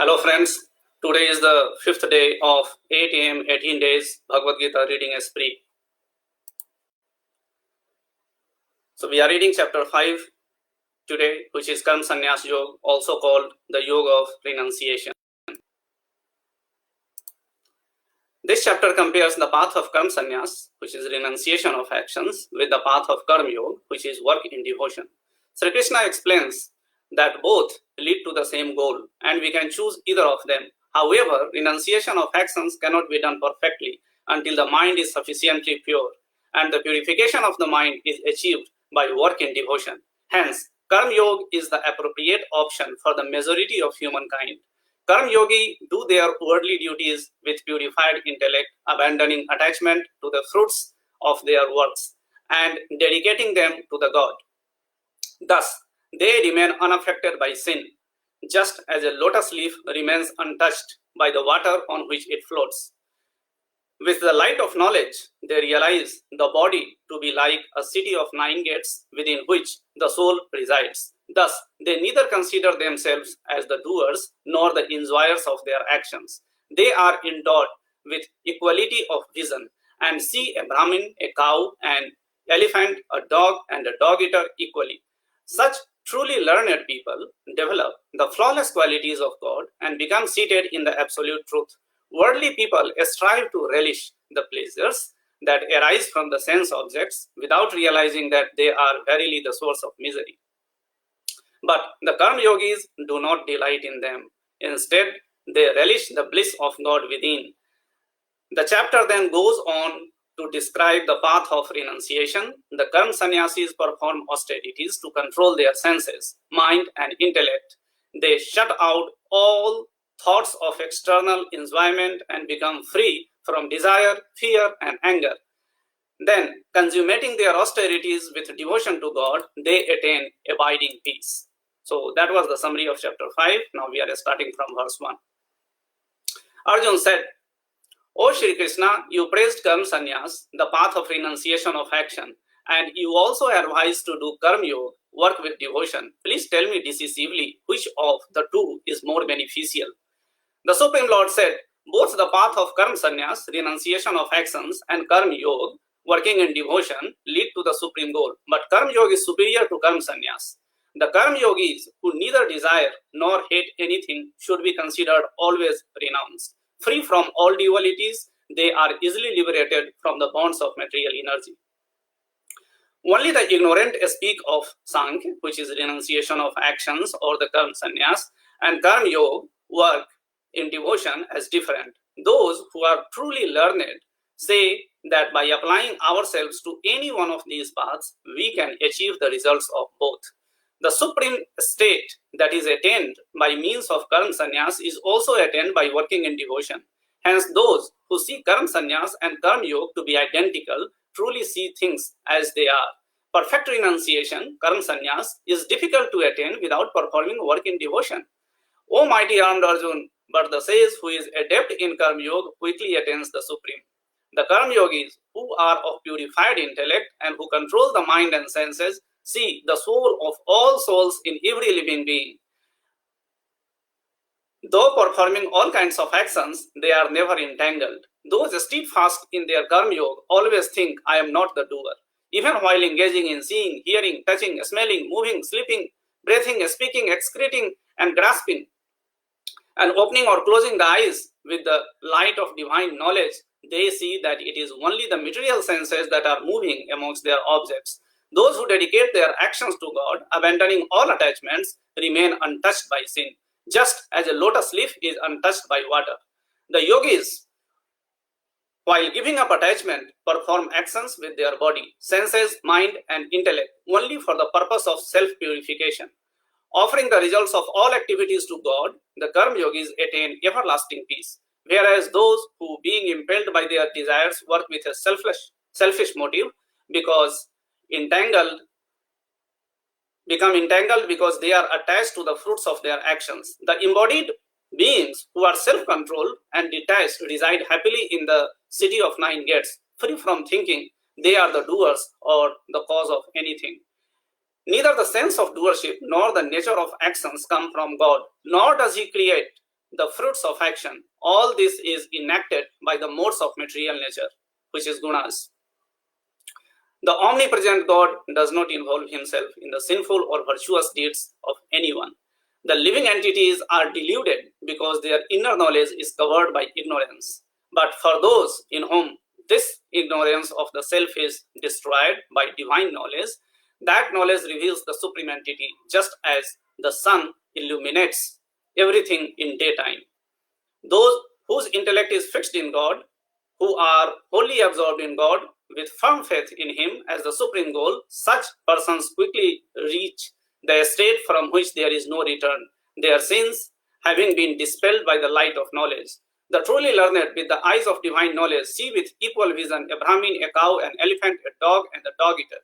Hello friends, today is the 5th day of 8 am 18 days Bhagavad Gita reading spree. So we are reading chapter 5 today, which is Karma Sannyas Yoga, also called the Yoga of Renunciation. This chapter compares the path of Karma Sannyas, which is renunciation of actions, with the path of Karma Yoga, which is work in devotion. Sri Krishna explains that both lead to the same goal and we can choose either of them. However, renunciation of actions cannot be done perfectly until the mind is sufficiently pure, and the purification of the mind is achieved by work in devotion. Hence, Karma Yoga is the appropriate option for the majority of humankind. Karma Yogi do their worldly duties with purified intellect, abandoning attachment to the fruits of their works and dedicating them to the God. Thus, they remain unaffected by sin, just as a lotus leaf remains untouched by the water on which it floats. With the light of knowledge, they realize the body to be like a city of 9 gates within which the soul resides. Thus, they neither consider themselves as the doers nor the enjoyers of their actions. They are endowed with equality of vision and see a Brahmin, a cow, an elephant, a dog, and a dog-eater equally. Such truly learned people develop the flawless qualities of God and become seated in the absolute truth. Worldly people strive to relish the pleasures that arise from the sense objects without realizing that they are verily the source of misery. But the Karma Yogis do not delight in them. Instead, they relish the bliss of God within. The chapter then goes on to describe the path of renunciation. The Karma Sannyasis perform austerities to control their senses, mind, and intellect. They shut out all thoughts of external enjoyment and become free from desire, fear, and anger. Then, consummating their austerities with devotion to God, they attain abiding peace. So that was the summary of chapter 5. Now we are starting from verse 1. Arjun said, O Shri Krishna, you praised Karma Sannyas, the path of renunciation of action, and you also advised to do Karma Yoga, work with devotion. Please tell me decisively which of the two is more beneficial. The Supreme Lord said, both the path of Karma Sannyas, renunciation of actions, and Karma Yoga, working in devotion, lead to the supreme goal. But Karma Yoga is superior to Karma Sannyas. The Karma Yogis who neither desire nor hate anything should be considered always renounced. Free from all dualities, they are easily liberated from the bonds of material energy. Only the ignorant speak of Sankhya, which is renunciation of actions, or the Karma Sannyas, and Karma Yoga, work in devotion, as different. Those who are truly learned say that by applying ourselves to any one of these paths, we can achieve the results of both. The supreme state that is attained by means of Karma Sannyas is also attained by working in devotion. Hence, those who see Karma Sannyas and Karma Yoga to be identical truly see things as they are. Perfect renunciation, Karma Sannyas, is difficult to attain without performing work in devotion. O mighty armed Arjun, but the sage who is adept in Karma Yoga quickly attains the supreme. The Karma Yogis who are of purified intellect and who control the mind and senses see the soul of all souls in every living being. Though performing all kinds of actions, they are never entangled. Those steadfast in their Karma Yoga always think, I am not the doer. Even while engaging in seeing, hearing, touching, smelling, moving, sleeping, breathing, speaking, excreting, and grasping, and opening or closing the eyes with the light of divine knowledge, they see that it is only the material senses that are moving amongst their objects. Those who dedicate their actions to God, abandoning all attachments, remain untouched by sin, just as a lotus leaf is untouched by water. The yogis, while giving up attachment, perform actions with their body, senses, mind, and intellect only for the purpose of self-purification. Offering the results of all activities to God, the Karma Yogis attain everlasting peace, whereas those who, being impelled by their desires, work with a selfish motive, become entangled because they are attached to the fruits of their actions. The embodied beings who are self-controlled and detached reside happily in the city of 9 gates, free from thinking they are the doers or the cause of anything. Neither the sense of doership nor the nature of actions come from God, nor does He create the fruits of action. All this is enacted by the modes of material nature, which is gunas. The omnipresent God does not involve himself in the sinful or virtuous deeds of anyone. The living entities are deluded because their inner knowledge is covered by ignorance. But for those in whom this ignorance of the self is destroyed by divine knowledge, that knowledge reveals the supreme entity, just as the sun illuminates everything in daytime. Those whose intellect is fixed in God, who are wholly absorbed in God with firm faith in Him as the supreme goal, such persons quickly reach the state from which there is no return, their sins having been dispelled by the light of knowledge. The truly learned, with the eyes of divine knowledge, see with equal vision a Brahmin, a cow, an elephant, a dog, and the dog eater.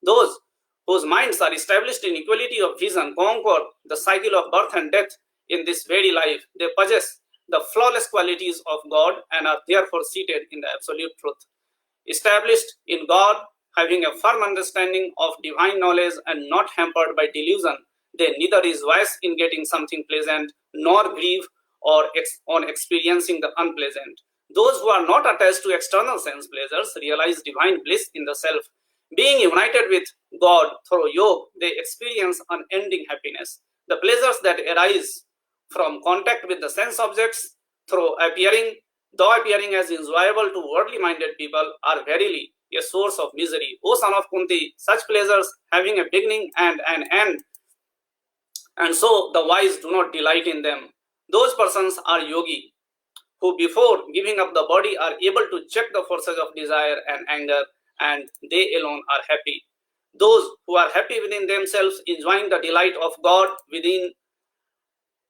Those whose minds are established in equality of vision conquer the cycle of birth and death in this very life. They possess the flawless qualities of God and are therefore seated in the absolute truth. Established in God, having a firm understanding of divine knowledge and not hampered by delusion, they neither rejoice in getting something pleasant nor grieve on experiencing the unpleasant. Those who are not attached to external sense pleasures realize divine bliss in the self. Being united with God through yoga, they experience unending happiness. The pleasures that arise from contact with the sense objects though appearing as enjoyable to worldly minded people, are verily a source of misery. O son of Kunti, such pleasures having a beginning and an end, and so the wise do not delight in them. Those persons are yogi, who before giving up the body are able to check the forces of desire and anger, and they alone are happy. Those who are happy within themselves, enjoying the delight of God within,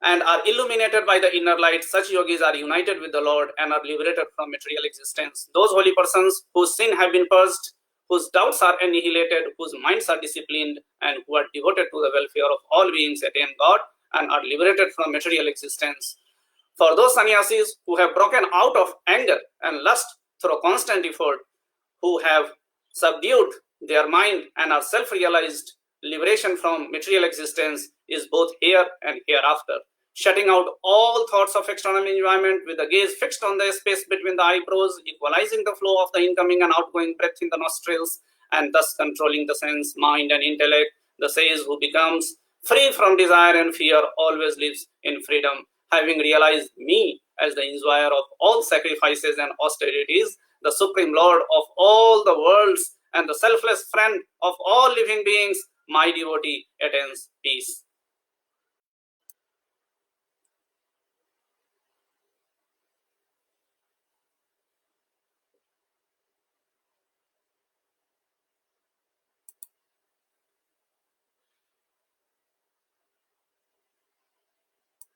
and are illuminated by the inner light, such yogis are united with the Lord and are liberated from material existence. Those holy persons whose sin have been purged, whose doubts are annihilated, whose minds are disciplined, and who are devoted to the welfare of all beings, attain God and are liberated from material existence. For those sannyasis who have broken out of anger and lust through constant effort, who have subdued their mind and are self-realized, liberation from material existence is both here and hereafter. Shutting out all thoughts of external enjoyment with the gaze fixed on the space between the eyebrows, equalizing the flow of the incoming and outgoing breath in the nostrils, and thus controlling the sense, mind, and intellect, the sage who becomes free from desire and fear always lives in freedom. Having realized me as the enjoyer of all sacrifices and austerities, the supreme Lord of all the worlds, and the selfless friend of all living beings, my devotee attains peace.